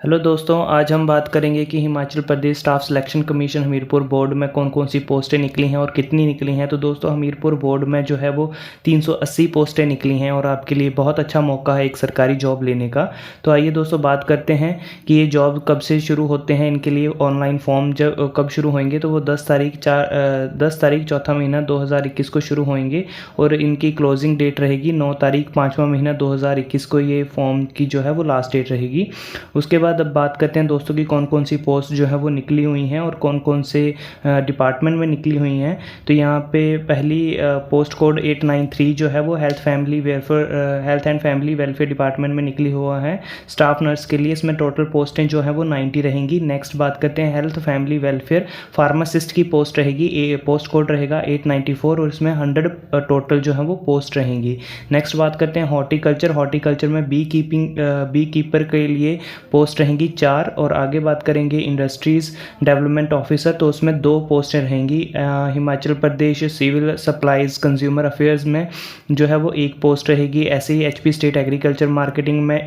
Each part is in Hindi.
हेलो दोस्तों, आज हम बात करेंगे कि Himachal Pradesh staff selection commission Hamirpur board में कौन कौन सी पोस्टें निकली हैं और कितनी निकली हैं। तो दोस्तों, हमीरपुर बोर्ड में जो है वो 380 पोस्टें निकली हैं और आपके लिए बहुत अच्छा मौका है एक सरकारी जॉब लेने का। तो आइए दोस्तों बात करते हैं कि ये जॉब कब से शुरू होते हैं। इनके लिए ऑनलाइन फॉर्म जब कब शुरू होंगे तो वो 10 तारीख चौथा महीना 2021 को शुरू होंगे और इनकी क्लोजिंग डेट रहेगी 9 तारीख 5वां महीना 2021 को। ये फॉर्म की जो है वो लास्ट डेट रहेगी। उसके बाद अब बात करते हैं दोस्तों कि कौन कौन सी पोस्ट जो है वो निकली हुई हैं और कौन कौन से डिपार्टमेंट में निकली हुई हैं। तो यहाँ पे पहली पोस्ट कोड 893 जो है वो health and family welfare department में निकली हुआ है स्टाफ नर्स के लिए। इसमें टोटल पोस्टें जो है वो 90 रहेंगी। नेक्स्ट बात करते हैं हेल्थ फैमिली वेलफेयर फार्मासिस्ट की पोस्ट रहेगी, पोस्ट कोड रहेगा 894 और इसमें 100 टोटल जो है वो पोस्ट रहेंगी। नेक्स्ट बात करते हैं हॉर्टिकल्चर में बी कीपर के लिए पोस्ट रहेंगी 4 और आगे बात करेंगे इंडस्ट्रीज़ डेवलपमेंट ऑफिसर, तो उसमें 2 पोस्टें रहेंगी। Himachal Pradesh civil supplies consumer affairs में जो है वो 1 पोस्ट रहेगी। ऐसे ही एचपी स्टेट एग्रीकल्चर मार्केटिंग में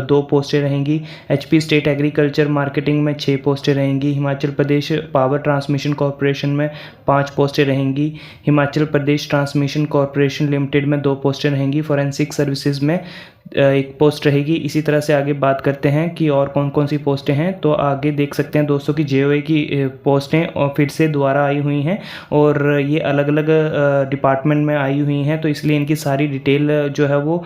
2 पोस्टें रहेंगी। एचपी स्टेट एग्रीकल्चर मार्केटिंग में 6 पोस्टें रहेंगी। Himachal Pradesh power transmission corporation में 5 पोस्टें रहेंगी। Himachal Pradesh transmission corporation limited में 2 पोस्टें रहेंगी। फॉरेंसिक सर्विसेज में 1 पोस्ट रहेगी। इसी तरह से आगे बात करते हैं कि और कौन कौन सी पोस्टें हैं। तो आगे देख सकते हैं दोस्तों कि जेओए की पोस्टें और फिर से दोबारा आई हुई हैं और ये अलग अलग डिपार्टमेंट में आई हुई हैं, तो इसलिए इनकी सारी डिटेल जो है वो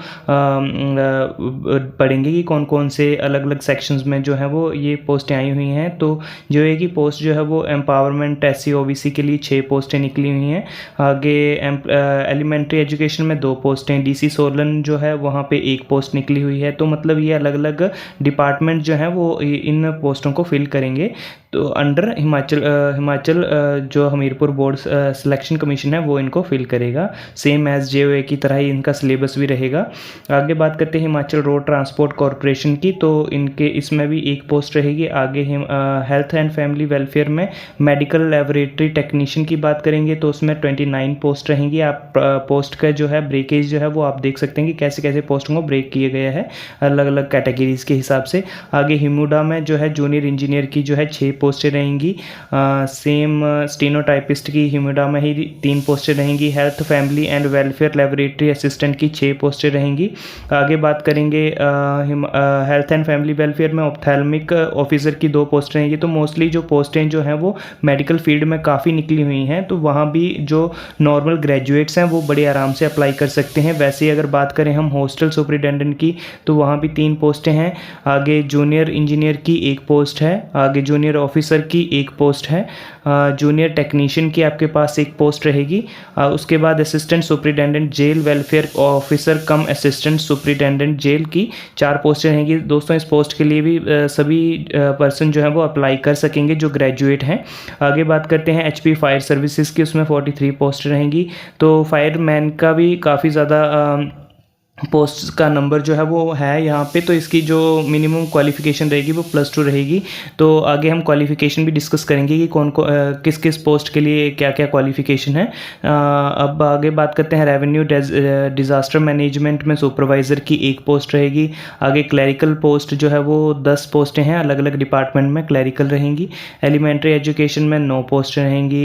पढ़ेंगे कि कौन कौन से अलग अलग सेक्शंस में जो है वो ये पोस्टें आई हुई हैं। तो जेओए की पोस्ट जो है वो एम्पावरमेंट एससी ओबीसी के लिए 6 पोस्टें निकली हुई हैं। आगे एलिमेंट्री एजुकेशन में 2 पोस्टें, डीसी सोलन जो है वहाँ पे 1 पोस्ट निकली हुई है। तो मतलब ये अलग अलग डिपार्टमेंट जो हैं वो इन पोस्टों को फिल करेंगे। तो अंडर हिमाचल जो हमीरपुर बोर्ड सिलेक्शन कमीशन है वो इनको फिल करेगा। सेम एज जेओए की तरह ही इनका सिलेबस भी रहेगा। आगे बात करते हैं हिमाचल रोड ट्रांसपोर्ट कॉरपोरेशन की, तो इनके इसमें भी 1 पोस्ट रहेगी। आगे हेल्थ एंड फैमिली वेलफेयर में मेडिकल लेबोरेटरी टेक्नीशियन की बात करेंगे तो उसमें 29 पोस्ट रहेंगी। आप पोस्ट का जो है ब्रेकेज जो है वो आप देख सकते हैं कि कैसे कैसे पोस्टों को ब्रेक किए गए हैं अलग अलग कैटेगरीज के हिसाब से। आगे हिमुडा में जो है जूनियर इंजीनियर की जो है 6 पोस्टें रहेंगी। सेम स्टेनोटाइपिस्ट की हिमुडा में ही 3 पोस्टें रहेंगी। Health family and welfare laboratory assistant की 6 पोस्टें रहेंगी। आगे बात करेंगे हेल्थ एंड फैमिली वेलफेयर में ऑप्थेल्मिक ऑफिसर की 2 पोस्टें रहेंगी। तो मोस्टली जो पोस्टें जो हैं वो मेडिकल फील्ड में काफ़ी निकली हुई हैं, तो वहाँ भी जो नॉर्मल ग्रेजुएट्स हैं वो बड़े आराम से अप्लाई कर सकते हैं। वैसे ही अगर बात करें हम हॉस्टल सुपरिटेंडेंट की तो वहाँ भी 3 पोस्टें हैं। आगे जूनियर इंजीनियर की 1 पोस्ट है। आगे जूनियर ऑफिसर की 1 पोस्ट है। जूनियर टेक्नीशियन की आपके पास 1 पोस्ट रहेगी। उसके बाद assistant superintendent jail welfare officer cum assistant superintendent jail की 4 पोस्टें रहेंगी। दोस्तों, इस पोस्ट के लिए भी सभी पर्सन जो है वो अप्लाई कर सकेंगे जो ग्रेजुएट हैं। आगे बात करते हैं एचपी फायर सर्विसेज की, उसमें 43 पोस्ट रहेंगी। तो फायरमैन का भी काफ़ी ज़्यादा पोस्ट का नंबर जो है वो है यहाँ पे। तो इसकी जो मिनिमम क्वालिफ़िकेशन रहेगी वो +2 रहेगी। तो आगे हम क्वालिफ़िकेशन भी डिस्कस करेंगे कि किस किस पोस्ट के लिए क्या क्या क्वालिफ़िकेशन है। अब आगे बात करते हैं रेवेन्यू डिज़ास्टर मैनेजमेंट में सुपरवाइज़र की 1 पोस्ट रहेगी। आगे क्लैरिकल पोस्ट जो है वो 10 पोस्टें हैं, अलग अलग डिपार्टमेंट में क्लैरिकल रहेंगी। एलिमेंट्री एजुकेशन में 9 पोस्टें रहेंगी।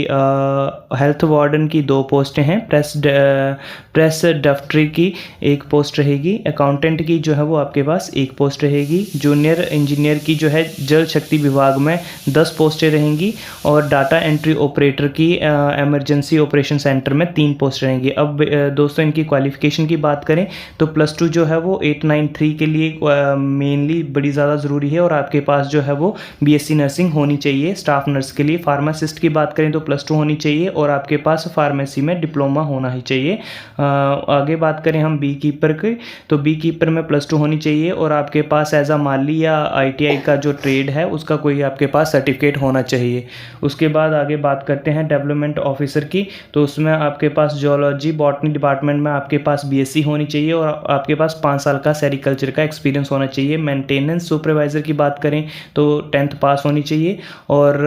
हेल्थ वार्डन की 2 पोस्टें हैं। प्रेस डफ्ट्री की 1 पोस्ट रहेगी। अकाउंटेंट की जो है वो आपके पास 1 पोस्ट रहेगी। जूनियर इंजीनियर की जो है जल शक्ति विभाग में 10 पोस्टें रहेंगी और डाटा एंट्री ऑपरेटर की इमरजेंसी ऑपरेशन सेंटर में 3 पोस्ट रहेंगी। अब दोस्तों, इनकी क्वालिफ़िकेशन की बात करें तो +2 जो है वो 893 के लिए मेनली बड़ी ज़्यादा ज़रूरी है और आपके पास जो है वो बीएससी नर्सिंग होनी चाहिए स्टाफ नर्स के लिए। फार्मासिस्ट की बात करें तो +2 होनी चाहिए और आपके पास फार्मेसी में डिप्लोमा होना ही चाहिए। आगे बात करें हम बी कीपर के, तो बी कीपर में +2 होनी चाहिए और आपके पास एज अ माली या आईटीआई का जो ट्रेड है उसका कोई आपके पास सर्टिफिकेट होना चाहिए। उसके बाद आगे बात करते हैं डेवलपमेंट ऑफिसर की, तो उसमें आपके पास जियोलॉजी बॉटनी डिपार्टमेंट में आपके पास बीएससी होनी चाहिए और आपके पास 5 साल का सेरिकल्चर का एक्सपीरियंस होना चाहिए। मेंटेनेंस सुपरवाइज़र की बात करें तो 10th पास होनी चाहिए और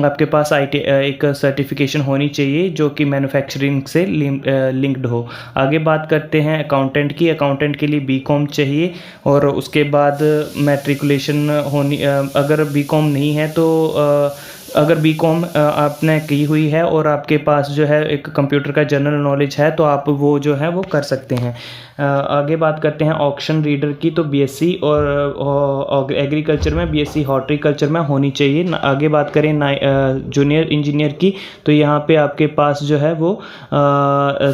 आपके पास एक सर्टिफिकेशन होनी चाहिए जो कि मैन्युफैक्चरिंग से लिंक्ड हो। आगे बात करते हैं अकाउंटेंट की अकाउंटेंट के लिए बीकॉम चाहिए, और उसके बाद मैट्रिकुलेशन होनी, अगर बीकॉम नहीं है तो अगर बीकॉम आपने की हुई है और आपके पास जो है एक कंप्यूटर का जनरल नॉलेज है तो आप वो जो है वो कर सकते हैं। आगे बात करते हैं ऑक्शन रीडर की, तो बीएससी और एग्रीकल्चर में बीएससी हॉर्टिकल्चर में होनी चाहिए। आगे बात करें जूनियर इंजीनियर की, तो यहाँ पे आपके पास जो है वो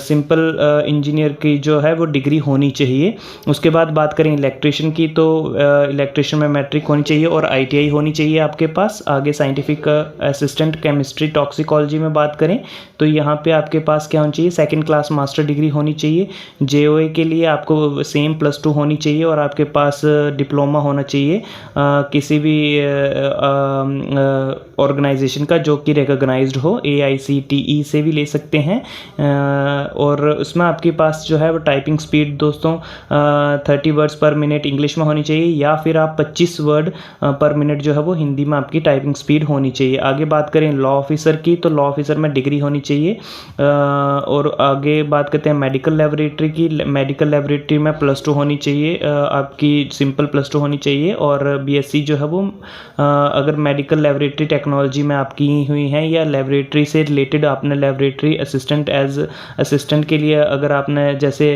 सिंपल इंजीनियर की जो है वो डिग्री होनी चाहिए। उसके बाद बात करें इलेक्ट्रिशियन की, तो इलेक्ट्रिशियन में मैट्रिक होनी चाहिए और आईटीआई होनी चाहिए आपके पास। आगे साइंटिफिक असिस्टेंट केमिस्ट्री टॉक्सिकोलॉजी में बात करें तो यहाँ पे आपके पास क्या होनी चाहिए, सेकंड क्लास मास्टर डिग्री होनी चाहिए। जेओए के लिए आपको सेम +2 होनी चाहिए और आपके पास डिप्लोमा होना चाहिए किसी भी ऑर्गेनाइजेशन का जो कि रिकॉग्नाइज्ड हो, AICTE से भी ले सकते हैं। और उसमें आपके पास जो है वो टाइपिंग स्पीड दोस्तों 30 वर्ड्स पर मिनट इंग्लिश में होनी चाहिए, या फिर आप 25 वर्ड पर मिनट जो है वो हिंदी में आपकी टाइपिंग स्पीड होनी चाहिए। आगे बात करें लॉ ऑफिसर की, तो लॉ ऑफिसर में डिग्री होनी चाहिए। और आगे बात करते हैं मेडिकल लेबोरेटरी की, मेडिकल लेबोरेटरी में +2 होनी चाहिए, आपकी सिंपल +2 होनी चाहिए। और बीएससी जो है वो अगर मेडिकल लेबोरेटरी टेक्नोलॉजी में आप की हुई हैं या लेबोरेटरी से रिलेटेड आपने लेबोरेटरी असिस्टेंट एज असिस्टेंट के लिए अगर आपने जैसे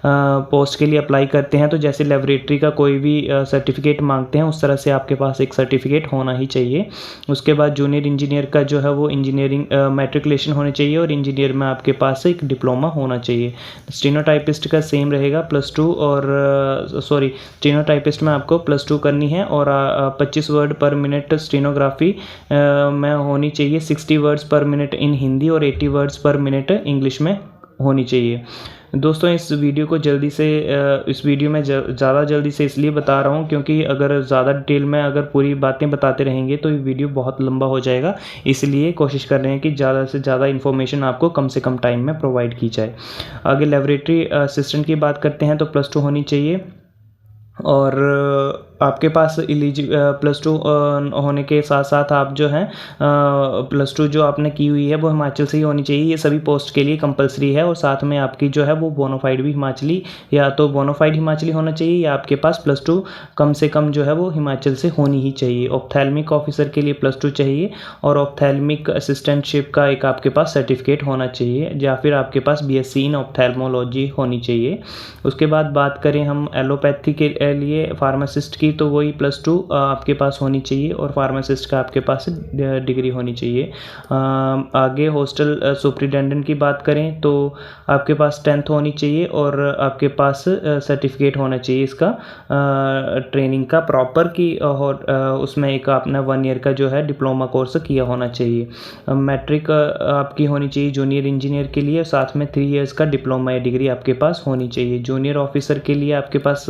पोस्ट के लिए अप्लाई करते हैं तो जैसे लेबोरेटरी का कोई भी सर्टिफिकेट मांगते हैं उस तरह से आपके पास एक सर्टिफिकेट होना ही चाहिए। उसके बाद जूनियर इंजीनियर का जो है वो इंजीनियरिंग मैट्रिकुलेशन होनी चाहिए और इंजीनियर में आपके पास एक डिप्लोमा होना चाहिए। स्टेनोटाइपिस्ट का सेम रहेगा +2 और स्टेनोटाइपिस्ट में आपको +2 करनी है और 25 वर्ड पर मिनट स्टेनोग्राफी में होनी चाहिए, 60 वर्ड्स पर मिनट इन हिंदी और 80 वर्ड्स पर मिनट इंग्लिश में होनी चाहिए। दोस्तों इस वीडियो को जल्दी से इस वीडियो में ज़्यादा जल्दी से इसलिए बता रहा हूँ क्योंकि अगर ज़्यादा डिटेल में अगर पूरी बातें बताते रहेंगे तो ये वीडियो बहुत लंबा हो जाएगा, इसलिए कोशिश कर रहे हैं कि ज़्यादा से ज़्यादा इन्फॉर्मेशन आपको कम से कम टाइम में प्रोवाइड की जाए। आगे लेबोरेटरी असिस्टेंट की बात करते हैं तो +2 होनी चाहिए और आपके पास +2 होने के साथ साथ आप जो हैं +2 जो आपने की हुई है वो हिमाचल से ही होनी चाहिए। ये सभी पोस्ट के लिए कंपलसरी है और साथ में आपकी जो है वो बोनाफाइड भी हिमाचली, या तो बोनाफाइड हिमाचली होना चाहिए या आपके पास +2 कम से कम जो है वो हिमाचल से होनी ही चाहिए। ऑप्थेल्मिक ऑफिसर के लिए +2 चाहिए और ऑप्थेल्मिक असिस्टेंटशिप का एक आपके पास सर्टिफिकेट होना चाहिए, या फिर आपके पास BSc इन ऑप्थेल्मोलॉजी होनी चाहिए। उसके बाद बात करें हम एलोपैथी के लिए फार्मासिस्ट की, तो वही +2 आपके पास होनी चाहिए और फार्मासिस्ट का आपके पास डिग्री होनी चाहिए। आगे हॉस्टल सुपरिटेंडेंट की बात करें तो आपके पास 10th होनी चाहिए और आपके पास सर्टिफिकेट होना चाहिए इसका ट्रेनिंग का प्रॉपर की, उसमें एक आपने 1 ईयर का जो है डिप्लोमा कोर्स किया होना चाहिए। मैट्रिक आपकी होनी चाहिए जूनियर इंजीनियर के लिए, साथ में 3 इयर्स का डिप्लोमा या डिग्री आपके पास होनी चाहिए। जूनियर ऑफिसर के लिए आपके पास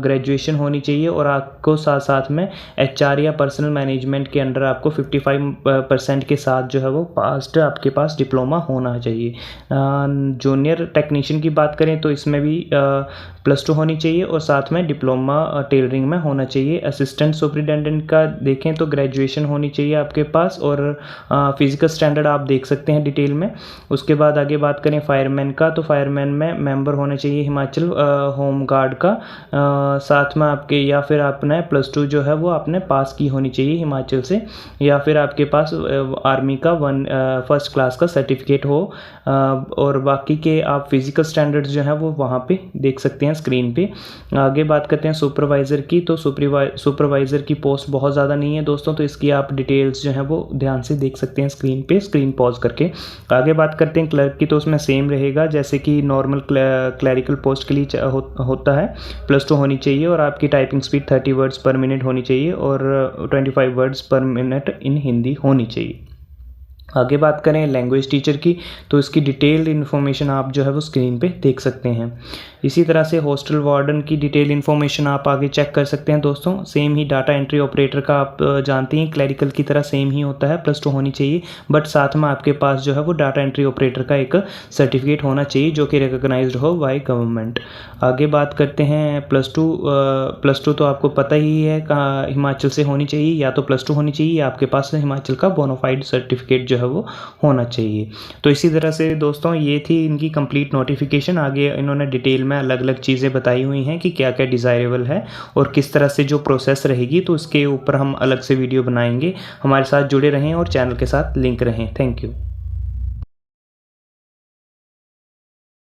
ग्रेजुएशन होनी चाहिए और आपको साथ साथ में HR या पर्सनल मैनेजमेंट के अंडर आपको 55% के साथ जो है वो पास्ट आपके पास डिप्लोमा होना चाहिए। जूनियर टेक्नीशियन की बात करें तो इसमें भी +2 होनी चाहिए और साथ में डिप्लोमा टेलरिंग में होना चाहिए। असिस्टेंट सुपरिटेंडेंट का देखें तो ग्रेजुएशन होनी चाहिए आपके पास और फिजिकल स्टैंडर्ड आप देख सकते हैं डिटेल में। उसके बाद आगे बात करें फायरमैन का, तो फायरमैन में मेंबर होना चाहिए हिमाचल होम गार्ड का, साथ में आपके या फिर आपने +2 जो है वो आपने पास की होनी चाहिए हिमाचल से, या फिर आपके पास आर्मी का 1st क्लास का सर्टिफिकेट हो। और बाकी के आप फिजिकल स्टैंडर्ड्स जो हैं वो वहाँ पे देख सकते हैं स्क्रीन पे। आगे बात करते हैं सुपरवाइज़र की, तो सुपरवाइज़र की पोस्ट बहुत ज़्यादा नहीं है दोस्तों, तो इसकी आप डिटेल्स जो हैं वो ध्यान से देख सकते हैं स्क्रीन पे, स्क्रीन पॉज करके। आगे बात करते हैं क्लर्क की, तो उसमें सेम रहेगा जैसे कि नॉर्मल क्लैरिकल पोस्ट के लिए होता है, +2 होनी चाहिए और आपकी टाइपिंग स्पीड 30 वर्ड्स पर मिनट होनी चाहिए और 25 वर्ड्स पर मिनट इन हिंदी होनी चाहिए। आगे बात करें लैंग्वेज टीचर की, तो इसकी डिटेल्ड इन्फॉर्मेशन आप जो है वो स्क्रीन पे देख सकते हैं। इसी तरह से हॉस्टल वार्डन की डिटेल इन्फॉर्मेशन आप आगे चेक कर सकते हैं दोस्तों। सेम ही डाटा एंट्री ऑपरेटर का आप जानते हैं क्लैरिकल की तरह सेम ही होता है, +2 होनी चाहिए, बट साथ में आपके पास जो है वो डाटा एंट्री ऑपरेटर का एक सर्टिफिकेट होना चाहिए जो कि रिकॉग्नाइज्ड हो बाय गवर्नमेंट। आगे बात करते हैं +2 तो आपको पता ही है कहाँ हिमाचल से होनी चाहिए, या तो +2 होनी चाहिए या आपके पास हिमाचल का बोनाफाइड सर्टिफिकेट जो है है वो होना चाहिए। तो इसी तरह से दोस्तों ये थी इनकी कंप्लीट नोटिफिकेशन। आगे इन्होंने डिटेल में अलग अलग चीज़ें बताई हुई हैं कि क्या क्या डिज़ायरेबल है और किस तरह से जो प्रोसेस रहेगी, तो उसके ऊपर हम अलग से वीडियो बनाएंगे। हमारे साथ जुड़े रहें और चैनल के साथ लिंक रहें। Thank you.